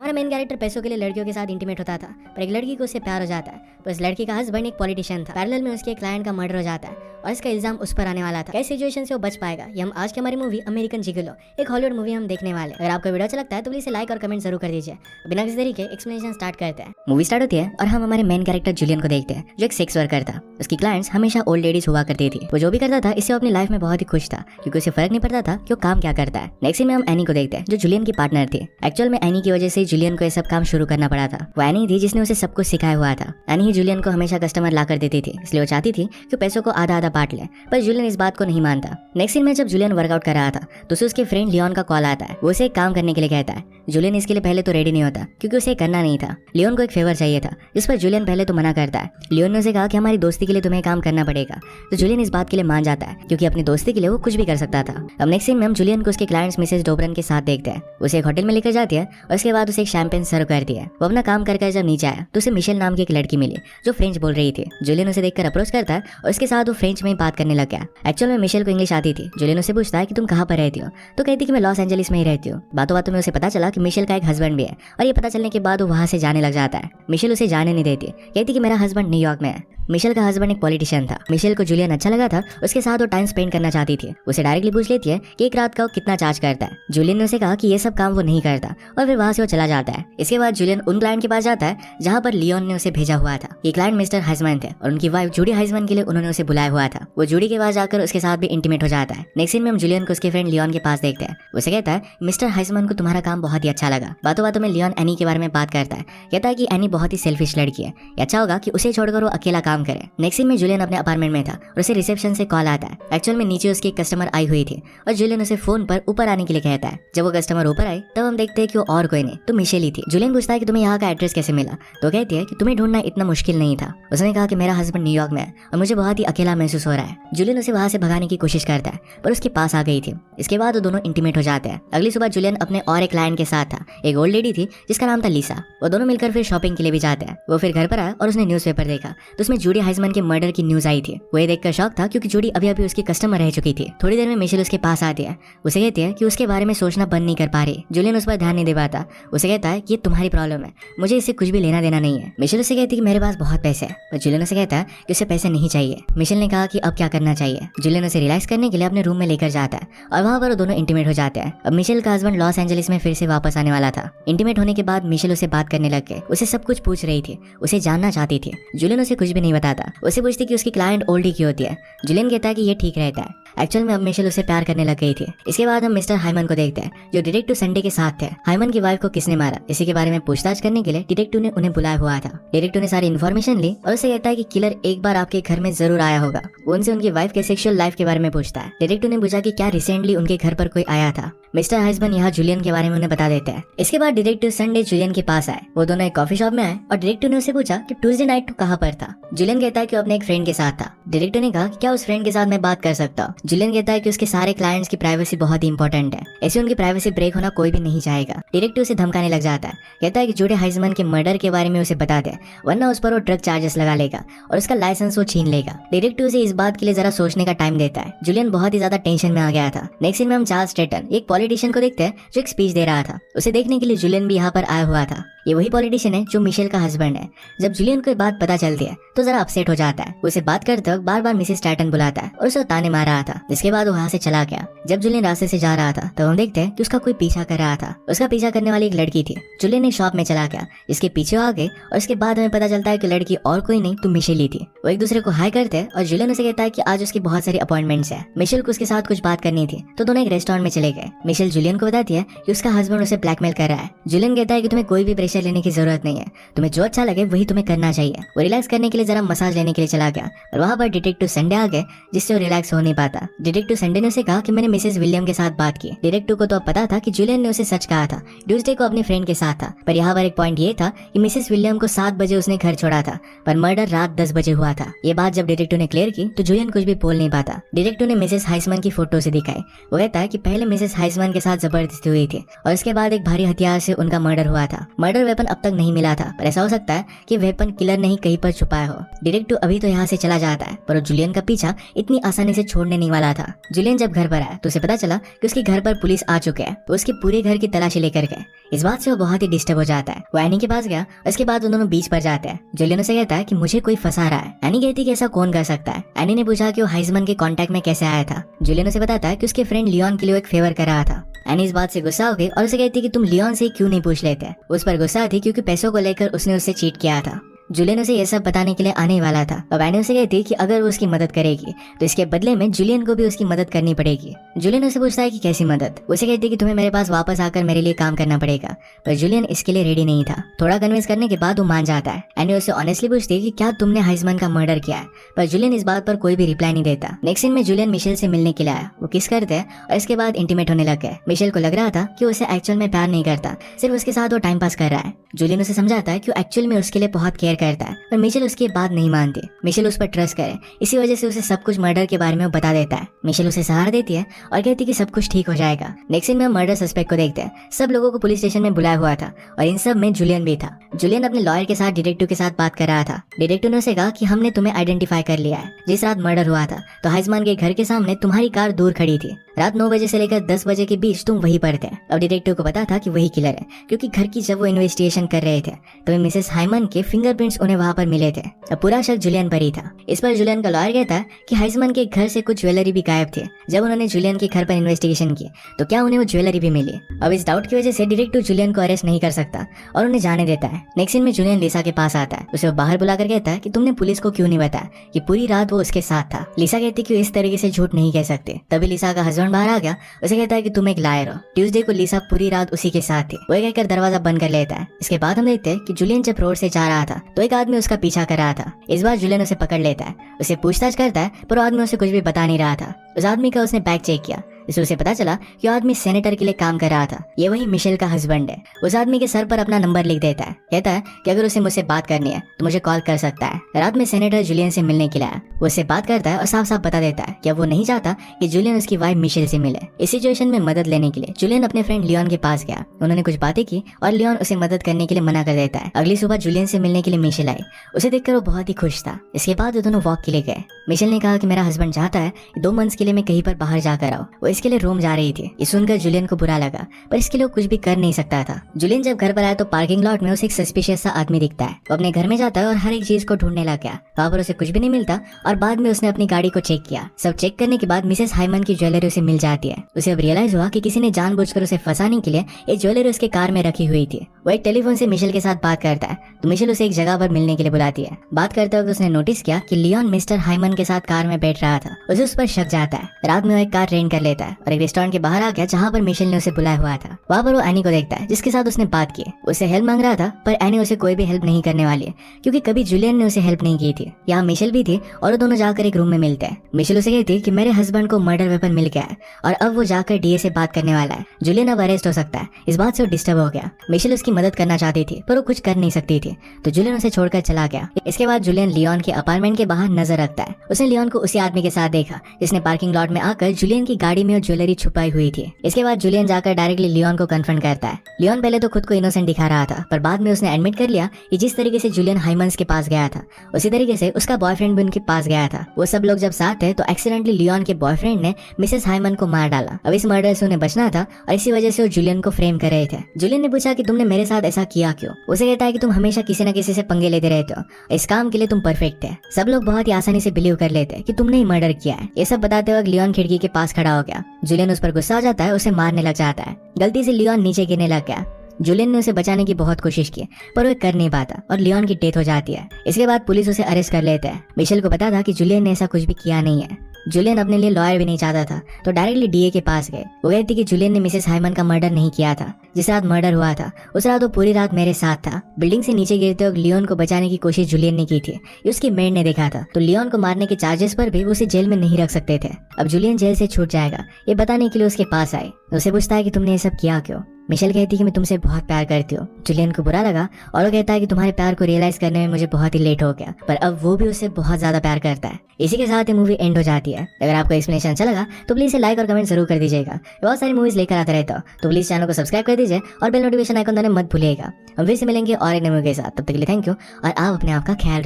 हमारा main character पैसों के लिए लड़कियों के साथ इंटीमेट होता था, पर एक लड़की को उससे प्यार हो जाता है। पर उस लड़की का हस्बैंड एक पॉलिटिशियन था। पैरेलल में उसके क्लाइंट का मर्डर हो जाता है और इसका इल्जाम उस पर आने वाला था। कैसी सिचुएशन से वो बच पाएगा, ये हम आज की हमारी मूवी अमेरिकन जिगोलो, एक हॉलीवुड मूवी हम देखने वाले। अगर आपको वीडियो अच्छा लगता है तो प्लीज लाइक और कमेंट जरूर कर दीजिए। बिना किसी तरीके एक्सप्लेनेशन स्टार्ट करते हैं। मूवी स्टार्ट होती है और हम हमारे मेन कैरेक्टर जूलियन को देखते हैं, जो एक सेक्स वर्कर था। उसकी क्लाइंट्स हमेशा ओल्ड लेडीज हुआ करती थी। वो जो भी करता था इससे अपनी लाइफ में बहुत ही खुश था, क्योंकि उसे फर्क नहीं पड़ता था कि वो काम क्या करता है। नेक्स्ट में हम एनी को देखते हैं, जो जूलियन की पार्टनर थी। एक्चुअल में एनी की वजह से जूलियन को ये सब काम शुरू करना पड़ा था। वो एनी थी जिसने उसे सब कुछ सिखाया हुआ था। एनी ही जूलियन को हमेशा कस्टमर ला कर देती थी, इसलिए वो चाहती थी कि पैसों को आधा आधा बांट ले, पर जूलियन इस बात को नहीं मानता। नेक्स्ट सीन में जब जूलियन वर्कआउट कर रहा था तो उसे उसके फ्रेंड लियोन का कॉल आता है। वो उसे एक काम करने के लिए कहता है। जूलियन इसके लिए पहले तो रेडी नहीं होता, क्योंकि उसे करना नहीं था। लियोन को एक फेवर चाहिए था, जिस पर जूलियन पहले तो मना करता है। लियोन ने उसे कहा कि हमारी दोस्ती के लिए तुम्हें काम करना पड़ेगा, तो जूलियन इस बात के लिए मान जाता है, क्योंकि अपनी दोस्ती के लिए वो कुछ भी कर सकता था। अब नेक्स्ट सीन में हम जूलियन को उसके क्लाइंट्स मिसेस डोबरन के साथ देखते हैं। उसे एक होटल में लेकर जाती है और उसके बाद उसे एक शैंपेन सर्व करती है। वो अपना काम करके जब नीचे आया तो उसे मिशेल नाम की एक लड़की मिली, जो फ्रेंच बोल रही थी। जूलियन उसे देखकर अप्रोच करता है और उसके साथ वो फ्रेंच में ही बात करने लग गया। एक्चुअल में मिशेल को इंग्लिश आती थी। जूलियन उसे पूछता है कि तुम कहाँ पर रहती हो, तो कहती कि मैं लॉस एंजलिस में ही रहती हूँ। बातों बातों में उसे पता चला कि मिशेल का एक हस्बैंड भी है, और ये पता चलने के बाद वो वहां से जाने लग जाता है। मिशेल उसे जाने नहीं देती, कहती कि मेरा हस्बैंड न्यूयॉर्क में है। मिशेल का हस्बैंड एक पॉलिटिशियन था। मिशेल को जूलियन अच्छा लगा था, उसके साथ वो टाइम स्पेंड करना चाहती थी। उसे डायरेक्टली पूछ लेती है कि एक रात का वो कितना चार्ज करता है। जूलियन ने उसे कहा कि ये सब काम वो नहीं करता, और फिर वहां से वो चला जाता है। इसके बाद जूलियन उन क्लाइंट के पास जाता है जहां पर लियोन ने उसे भेजा हुआ था। ये क्लाइंट मिस्टर हाइजमैन थे, और उनकी वाइफ जूडी हाइजमैन के लिए उन्होंने उसे बुलाया हुआ था। वो जूडी के पास जाकर उसके साथ भी इंटीमेट हो जाता है। नेक्स्ट सीन में हम जूलियन को उसके फ्रेंड लियोन के पास देखते हैं। उसे कहता है मिस्टर हाइजमैन को तुम्हारा काम बहुत ही अच्छा लगा। बातों बातों में लियोन एनी के बारे में बात करता है, कहता है कि एनी बहुत ही सेल्फिश लड़की है, अच्छा होगा कि उसे छोड़कर वो अकेला काम करे। नेक्स्ट सीन में जूलियन अपने अपार्टमेंट में था और उसे रिसेप्शन से कॉल आता है। एक्चुअल में नीचे उसकी कस्टमर आई हुई थी और जूलियन उसे फोन पर ऊपर आने के लिए कहता है। जब वो कस्टमर ऊपर आई तब हम देखते हैं कि वो और कोई नहीं तो मिशेल ही थी। जूलियन पूछता है कि तुम्हें यहाँ का एड्रेस कैसे मिला, तो कहती है कि तुम्हें ढूंढना इतना मुश्किल नहीं था। उसने कहा कि मेरा हस्बैंड न्यूयॉर्क में है और मुझे बहुत ही अकेला महसूस हो रहा है। जूलियन उसे वहां से भगाने की कोशिश करता है, पर उसके पास आ गई थी। इसके बाद वो दोनों इंटीमेट हो जाते हैं। अगली सुबह जूलियन अपने और एक क्लाइंट के साथ था। एक ओल्ड लेडी थी जिसका नाम था लिसा। वो दोनों मिलकर फिर शॉपिंग के लिए भी जाते हैं। वो फिर घर पर आया और उसने न्यूज़पेपर देखा तो उसमें जूडी हाइजमैन के मर्डर की न्यूज आई थी। वो ये देखकर शॉक था, क्योंकि जूडी अभी अभी उसकी कस्टमर रह चुकी थी। थोड़ी देर में मिशेल उसके पास आती है। उसे कहती है कि उसके बारे में सोचना बंद नहीं कर पा रही। जूलियन उस पर ध्यान नहीं दे पाता। उसे कहता है कि ये तुम्हारी प्रॉब्लम है, मुझे इससे कुछ भी लेना देना नहीं है। मिशेल उसे कहती है कि मेरे पास बहुत पैसे हैं, पर जूलियन उसे कहता है कि उसे पैसे नहीं चाहिए। मिशेल ने कहा कि अब क्या करना चाहिए। जूलियन उसे रिलैक्स करने के लिए अपने रूम में लेकर जाता है और वहां पर वो दोनों इंटीमेट हो जाते हैं। अब मिशेल का हस्बैंड लॉस एंजलिस में फिर से वापस आने वाला था। इंटीमेट होने के बाद मिशेल उसे बात करने लग गए। उसे सब कुछ पूछ रही थी, उसे जानना चाहती थी। जूलियन उसे कुछ भी नहीं बताता। उसे पूछती कि उसकी क्लाइंट ओल्डी की होती है। जूलियन कहता है कि ये ठीक रहता है। एक्चुअल में अब मिशेल उसे प्यार करने लग गई थी। इसके बाद हम मिस्टर हाइमन को देखते हैं, जो डिटेक्टिव संडे के साथ थे। हाइमन की वाइफ को किसने मारा इसी के बारे में पूछताछ करने के लिए डिटेक्टिव ने उन्हें बुलाया हुआ था। डिटेक्टिव ने सारी इन्फॉर्मेशन ली और उसे कहता है कि किलर एक बार आपके घर में जरूर आया होगा। वो उनसे उनकी वाइफ के सेक्सुअल लाइफ के बारे में पूछता है। डिटेक्टिव ने पूछा कि क्या रिसेंटली उनके घर पर कोई आया था। मिस्टर हाइजमैन यहाँ जूलियन के बारे में उन्हें बता देते हैं। इसके बाद डिटेक्टिव संडे जूलियन के पास आए। वो दोनों एक कॉफी शॉप में आए और डिटेक्टिव ने उसे पूछा कि ट्यूसडे नाइट कहाँ पर था। जूलियन कहता है कि वो अपने एक फ्रेंड के साथ था। डिटेक्टिव ने कहा कि क्या उस फ्रेंड के साथ मैं बात कर सकता हूँ। जूलियन कहता है कि उसके सारे क्लाइंट्स की प्राइवेसी बहुत ही इंपॉर्टेंट है, ऐसे उनकी प्राइवेसी ब्रेक होना कोई भी नहीं चाहेगा। डिटेक्टिव उसे धमकाने लग जाता है, कहता है कि जूडी हाइजमैन के मर्डर के बारे में उसे बता दे, वरना उस पर वो ड्रग चार्जेस लगा लेगा और उसका लाइसेंस वो छीन लेगा। डिटेक्टिव उसे इस बात के लिए जरा सोचने का टाइम देता है। जूलियन बहुत ही ज्यादा टेंशन में आ गया था। नेक्स्ट सीन में हम चार्ल्स स्ट्रेटन, एक पॉलिटिशियन को देखते हैं जो एक स्पीच दे रहा था। उसे देखने के लिए जूलियन भी यहाँ पर आया हुआ था। ये वही पॉलिटिशियन है जो मिशेल का हस्बैंड है। जब जूलियन को बात पता चलती है तो जरा अपसेट हो जाता है। उसे बात करते वक्त बार बार मिसेस स्ट्रैटन बुलाता है और उसे ताने मार रहा था। जिसके बाद वो वहाँ से चला गया। जब जूलियन रास्ते से जा रहा था तो हम देखते हैं कि उसका कोई पीछा कर रहा था। उसका पीछा करने वाली एक लड़की थी। जूलियन एक शॉप में चला गया, इसके पीछे आ गए और इसके बाद हमें पता चलता है कि लड़की और कोई नहीं तो मिशेल ही थी। वो एक दूसरे को हाई करते हैं और जूलियन उसे कहता है कि आज उसकी बहुत सारी अपॉइंटमेंट्स है। मिशेल को उसके साथ कुछ बात करनी थी तो दोनों एक रेस्टोरेंट में चले गए। मिशेल जूलियन को बताती है कि उसका हस्बैंड उसे ब्लैकमेल कर रहा है। जूलियन कहता है कि तुम्हें कोई भी प्रेशर लेने की जरूरत नहीं है, तुम्हें जो अच्छा लगे वही तुम्हें करना चाहिए। वो रिलैक्स करने के लिए जरा मसाज लेने के लिए चला गया और वहाँ पर डिटेक्टिव संडे आ गए, जिससे वो रिलैक्स हो नहीं पाता। डिटेक्टिव संडे ने उसे कहा कि मैंने मिसेस विलियम के साथ बात की। डिटेक्टिव को तो अब पता था कि जूलियन ने उसे सच कहा था। ट्यूसडे को अपने फ्रेंड के साथ था, पर यहाँ पर एक पॉइंट ये था कि मिसेस विलियम को 7 बजे उसने घर छोड़ा था, पर मर्डर रात 10 बजे हुआ था। ये बात जब डिटेक्टिव ने क्लियर की तो जूलियन कुछ भी बोल नहीं पाता। डिटेक्टिव ने मिसेस हाइजमैन की फोटो से दिखाई। वो कहता है कि पहले मिसेस हाइजमैन हाइजमैन के साथ जबरदस्ती हुई थी और इसके बाद एक भारी हथियार से उनका मर्डर हुआ था। मर्डर वेपन अब तक नहीं मिला था, पर ऐसा हो सकता है कि वेपन किलर ने ही कहीं पर छुपाया हो। डिटेक्टिव अभी तो यहाँ से चला जाता है, पर जूलियन का पीछा इतनी आसानी से छोड़ने नहीं वाला था। जूलियन जब घर पर आया तो उसे पता चला कि उसके घर पर पुलिस आ चुके हैं, तो उसके पूरे घर की तलाशी लेकर गए। इस बात से वो बहुत ही डिस्टर्ब हो जाता है। वो एनी के पास गया, उसके बाद दोनों बीच पर जाते हैं। जूलियन उसे कहता है कि मुझे कोई फंसा रहा है। एनी कहती कि ऐसा कौन कर सकता है। एनी ने पूछा कि वो हाइजमैन के कांटेक्ट में कैसे आया था। जूलियन उसे बताता है कि उसके फ्रेंड लियोन के लिए एक फेवर कर रहा था। एनी इस बात से गुस्सा हो गई और उसे कहती कि तुम लियोन से क्यों नहीं पूछ लेते। उस पर गुस्सा थी क्योंकि पैसों को लेकर उसने उससे चीट किया था। जूलियन उसे यह सब बताने के लिए आने वाला था। अब एनी उसे कहती कि अगर वो उसकी मदद करेगी तो इसके बदले में जूलियन को भी उसकी मदद करनी पड़ेगी। जूलियन उसे पूछता है कि कैसी मदद। उसे कहती कि तुम्हें मेरे पास वापस आकर मेरे लिए काम करना पड़ेगा, पर जूलियन इसके लिए रेडी नहीं था। थोड़ा कन्विंस करने के बाद वो मान जाता है। एनी उसे ऑनेस्टली पूछती है कि क्या तुमने हाइजमैन का मर्डर किया है, पर जूलियन इस बात पर कोई भी रिप्लाई नहीं देता। नेक्स्ट सीन में जूलियन मिशेल से मिलने के लिए आया। वो किस करते हैं और इसके बाद इंटीमेट होने लग गए। मिशेल को लग रहा था कि उसे एक्चुअल में प्यार नहीं करता, सिर्फ उसके साथ वो टाइम पास कर रहा है। जूलियन उसे समझाता है कि वो एक्चुअल में उसके लिए बहुत केयर करता है, पर मिशेल उसकी बात नहीं मानती। मिशेल उस पर ट्रस्ट करे, इसी वजह से उसे सब कुछ मर्डर के बारे में बता देता है। मिशेल उसे सहारा देती है और कहती है कि सब कुछ ठीक हो जाएगा। नेक्स्ट सीन में हम मर्डर सस्पेक्ट को देखते हैं। सब लोगों को पुलिस स्टेशन में बुलाया हुआ था और इन सब में जूलियन भी था। जूलियन अपने लॉयर के साथ डिटेक्टिव के साथ बात कर रहा था। डिटेक्टिव ने उसे कहा कि हमने तुम्हें आइडेंटिफाई कर लिया है। जिस रात मर्डर हुआ था तो हाइजमैन के घर के सामने तुम्हारी कार दूर खड़ी थी। रात 9 बजे से लेकर 10 बजे के बीच तुम वहीं पर थे। अब डिटेक्टिव को पता था कि वही किलर है, क्योंकि घर की जब वो इन्वेस्टिगेशन कर रहे थे तो मिसेस हाइमन के फिंगरप्रिंट्स उन्हें वहां पर मिले थे। अब पूरा शक जूलियन पर ही था। इस पर जूलियन का लॉयर कहता है कि हाइजमैन के घर से कुछ ज्वेलरी भी गायब थी। जब उन्होंने जूलियन के घर पर इन्वेस्टिगेशन की तो क्या उन्हें वो ज्वेलरी भी मिली। अब इस डाउट की वजह से डिटेक्टिव जूलियन को अरेस्ट नहीं कर सकता और उन्हें जाने देता है। नेक्स्ट सीन में जूलियन लिसा के पास आता है। उसे वो बाहर बुलाकर कहता है कि तुमने पुलिस को क्यों नहीं बताया कि पूरी रात वो उसके साथ था। लिसा कहती कि इस तरीके से झूठ नहीं कह सकते। तभी लिसा का हस्बैंड बाहर आ गया। उसे कहता है कि तुम एक लायर हो। ट्यूसडे को लिसा पूरी रात उसी के साथ थी। वो कहकर दरवाजा बंद कर लेता है। इसके बाद हम देखते हैं कि जूलियन जब रोड से जा रहा था तो एक आदमी उसका पीछा कर रहा था। इस बार जूलियन उसे पकड़ लेता है, उसे पूछताछ करता है, पर वो आदमी उसे कुछ भी बता नहीं रहा था। उस आदमी का उसने बैग चेक किया, इससे उसे पता चला कि आदमी सेनेटर के लिए काम कर रहा था। ये वही मिशेल का हस्बैंड है। उस आदमी के सर पर अपना नंबर लिख देता है। कहता है कि अगर उसे मुझसे बात करनी है तो मुझे कॉल कर सकता है। रात में सेनेटर जूलियन से मिलने के लिए आया। वो उससे बात करता है और साफ साफ बता देता है कि अब वो नहीं चाहता कि जूलियन उसकी वाइफ मिशेल से मिले। इस सिचुएशन में मदद लेने के लिए जूलियन अपने फ्रेंड लियोन के पास गया। उन्होंने कुछ बातें की और लियोन उसे मदद करने के लिए मना कर देता है। अगली सुबह जूलियन से मिलने के लिए मिशेल आई। उसे देखकर वो बहुत ही खुश था। इसके बाद वो दोनों वॉक के लिए गए। मिशेल ने कहा कि मेरा हस्बैंड चाहता है 2 मंथ्स के लिए मैं कहीं पर बाहर जाकर आऊं। वो इसके लिए रोम जा रही थी। ये सुनकर जूलियन को बुरा लगा, पर इसके लिए कुछ भी कर नहीं सकता था। जूलियन जब घर पर आया तो पार्किंग लॉट में उसे एक सस्पिशियस सा आदमी दिखता है। वो अपने घर में जाता है और हर एक चीज को ढूंढने लग गया। वहाँ पर उसे कुछ भी नहीं मिलता और बाद में उसने अपनी गाड़ी को चेक किया। सब चेक करने के बाद मिसेस हाइमन की ज्वेलरी उसे मिल जाती है। उसे अब रियलाइज हुआ कि किसी ने जानबूझकर उसे फंसाने के लिए ये ज्वेलरी उसके कार में रखी हुई थी। वो एक टेलीफोन से मिशेल के साथ बात करता है तो मिशेल उसे एक जगह पर मिलने के लिए बुलाती है। बात करते वक्त उसने नोटिस किया कि लियोन मिस्टर हाइमन के साथ कार में बैठ रहा था। उसे उस पर शक जाता है। रात में वो एक कार रेंट कर लेता है और एक रेस्टोरेंट के बाहर आ गया जहाँ पर मिशेल ने उसे बुलाया हुआ था। वहाँ पर वो एनी को देखता है जिसके साथ उसने बात की। उसे हेल्प मांग रहा था, पर एनी उसे कोई भी हेल्प नहीं करने वाली है क्योंकि कभी जूलियन ने उसे हेल्प नहीं की थी। यहाँ मिशेल भी थी और वो दोनों जाकर एक रूम में मिलते हैं। मिशेल उसे कहती है कि मेरे हस्बैंड को मर्डर वेपन मिल गया है और अब वो जाकर डीए से बात करने वाला है। जूलियन अब अरेस्ट हो सकता है। इस बात से वो डिस्टर्ब हो गया। मिशेल उसकी मदद करना चाहती थी पर वो कुछ कर नहीं सकती थी, तो जूलियन उसे छोड़कर चला गया। इसके बाद जूलियन लियोन के अपार्टमेंट के बाहर नजर रखता है। उसने लियोन को उसी आदमी के साथ देखा जिसने पार्किंग लॉट में आकर जूलियन की गाड़ी में वो ज्वेलरी छुपाई हुई थी। इसके बाद जूलियन जाकर डायरेक्टली लियोन को कन्फ्रंट करता है। लियोन पहले तो खुद को इनोसेंट दिखा रहा था, पर बाद में उसने एडमिट कर लिया कि जिस तरीके से जूलियन हाइमन्स के पास गया था उसी तरीके से उसका बॉयफ्रेंड भी उनके पास गया था। वो सब लोग जब साथ थे तो एक्सीडेंटली लियोन के बॉयफ्रेंड ने मिसेस हाइमन को मार डाला। अब इस मर्डर से उन्हें बचना था और इसी वजह से वो जूलियन को फ्रेम कर रहे थे। जूलियन ने पूछा कि तुमने मेरे साथ ऐसा किया क्यों। उसे कहता है कि तुम हमेशा किसी न किसी से पंगे लेते रहते हो, इस काम के लिए तुम परफेक्ट है। सब लोग बहुत ही आसानी से बिलीव कर लेते हैं कि तुमने ही मर्डर किया है। ये सब बताते वक्त लियोन खिड़की के पास खड़ा हो गया। जूलियन उस पर गुस्सा हो जाता है, उसे मारने लग जाता है। गलती से लियोन नीचे गिरने लग गया। जूलियन ने उसे बचाने की बहुत कोशिश की पर वो कर नहीं पाता और लियोन की डेथ हो जाती है। इसके बाद पुलिस उसे अरेस्ट कर लेते हैं। मिशेल को पता था कि जूलियन ने ऐसा कुछ भी किया नहीं है। जूलियन अपने लिए लॉयर भी नहीं चाहता था तो डायरेक्टली डीए के पास गए। वो कहती कि जूलियन ने मिसेस हाइमन का मर्डर नहीं किया था। जिस रात मर्डर हुआ था उस रात वो पूरी रात मेरे साथ था। बिल्डिंग से नीचे गिरते वक्त लियोन को बचाने की कोशिश जूलियन ने की थी। ये उसकी मेड ने देखा था, तो लियोन को मारने के चार्जेस पर भी उसे जेल में नहीं रख सकते थे। अब जूलियन जेल से छूट जाएगा ये बताने के लिए उसके पास आए। उसे पूछता है कि तुमने ये सब किया क्यों। मिशेल कहती है कि मैं तुमसे बहुत प्यार करती हूँ। जूलियन को बुरा लगा और वो कहता है कि तुम्हारे प्यार को रियलाइज करने में मुझे बहुत ही लेट हो गया, पर अब वो भी उससे बहुत ज्यादा प्यार करता है। इसी के साथ ये मूवी एंड हो जाती है। अगर आपको एक्सप्लेनेशन अच्छा लगा तो प्लीज लाइक और कमेंट जरूर कर दीजिएगा। बहुत सारी मूवीज लेकर आते रहता हूँ, तो प्लीज चैनल को सब्सक्राइब कर दीजिए और बेल नोटिफिकेशन आइकन दबाना मत भूलिएगा। हम फिर से मिलेंगे और एक नई मूवी के साथ। तब तक के लिए थैंक यू और आप अपने आप का ख्याल